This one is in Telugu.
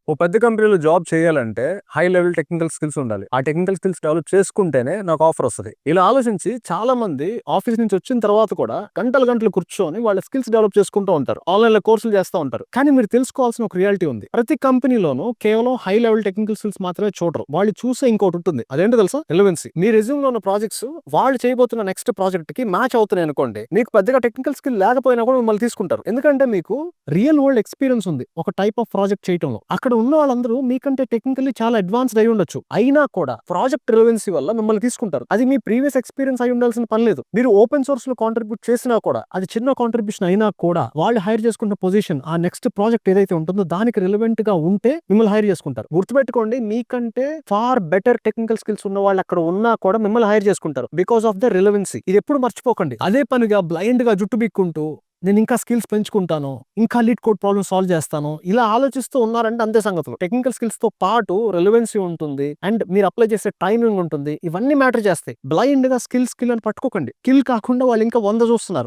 ఓ పెద్ద కంపెనీలో జాబ్ చేయాలంటే హై లెవెల్ టెక్నికల్ స్కిల్స్ ఉండాలి. ఆ టెక్నికల్ స్కిల్స్ డెవలప్ చేసుకుంటేనే నాకు ఆఫర్ వస్తది. ఇలా ఆలోచించి చాలా మంది ఆఫీస్ నుంచి వచ్చిన తర్వాత కూడా గంటలు గంటలు కూర్చొని వాళ్ళ స్కిల్స్ డెవలప్ చేసుకుంటూ ఉంటారు. ఆన్‌లైన్‌లో కోర్సులు చేస్తా ఉంటారు. కానీ మీరు తెలుసుకోవాల్సిన ఒక రియాలిటీ ఉంది. ప్రతి కంపెనీలోనూ కేవలం హై లెవెల్ టెక్నికల్ స్కిల్స్ మాత్రమే చూడరు. వాళ్ళు చూసే ఇంకోటి ఉంటుంది. అదేంటో తెలుసా? రిలవెన్సీ. మీ రెజ్యూమ్‌లో ఉన్న ప్రాజెక్ట్స్ వాళ్ళు చేయబోతున్న నెక్స్ట్ ప్రాజెక్ట్‌కి మ్యాచ్ అవుతున్నాయి అనుకోండి. మీకు పెద్దగా టెక్నికల్ స్కిల్ లేకపోయినా కూడా మిమ్మల్ని తీసుకుంటారు. ఎందుకంటే మీకు రియల్ వరల్డ్ ఎక్స్‌పీరియన్స్ ఉంది. ఒక టైప్ ఆఫ్ ప్రాజెక్ట్ చేయటంలో. అక్కడ ఉన్న వాళ్ళందరూ మీకంటే టెక్నికల్లీ చాలా అడ్వాన్స్‌డ్ అయి ఉండొచ్చు. అయినా కూడా ప్రాజెక్ట్ రిలవెన్సీ వల్ల మిమ్మల్ని తీసుకుంటారు. అది మీ ప్రీవియస్ ఎక్స్‌పీరియన్స్ అయి ఉండాల్సిన పని లేదు. మీరు ఓపెన్ సోర్స్‌లో కాంట్రిబ్యూట్ చేసినా కూడా, అది చిన్న కాంట్రిబ్యూషన్ అయినా కూడా వాళ్ళు హైర్ చేసుకున్న పొజిషన్ ఆ నెక్స్ట్ ప్రాజెక్ట్ ఏదైతే ఉంటుందో దానికి రిలవెంట్‌గా ఉంటే మిమ్మల్ని హైర్ చేసుకుంటారు. గుర్తుపెట్టుకోండి మీకంటే ఫార్ బెటర్ టెక్నికల్ స్కిల్స్ ఉన్న వాళ్ళు అక్కడ ఉన్నా కూడా మిమ్మల్ని హైర్ చేసుకుంటారు. Because of the relevancy. ఇది ఎప్పుడు మర్చిపోకండి. అదే పనిగా బ్లైండ్‌గా జుట్టు పీక్కుంటూ నేను ఇంకా స్కిల్స్ పెంచుకుంటాను. ఇంకా లీడ్ కోడ్ ప్రాబ్లమ్ సాల్వ్ చేస్తాను. ఇలా ఆలోచిస్తూ ఉన్నారంటే అంతే సంగతులు. టెక్నికల్ స్కిల్స్ తో పాటు రిలవెన్సీ ఉంటుంది. అండ్ మీరు అప్లై చేసే టైమింగ్ ఉంటుంది. ఇవన్నీ మ్యాటర్ చేస్తాయి. బ్లైండ్ గా స్కిల్ అని పట్టుకోకండి. కిల్ కాకుండా వాళ్ళు ఇంకా 100 చూస్తున్నారు.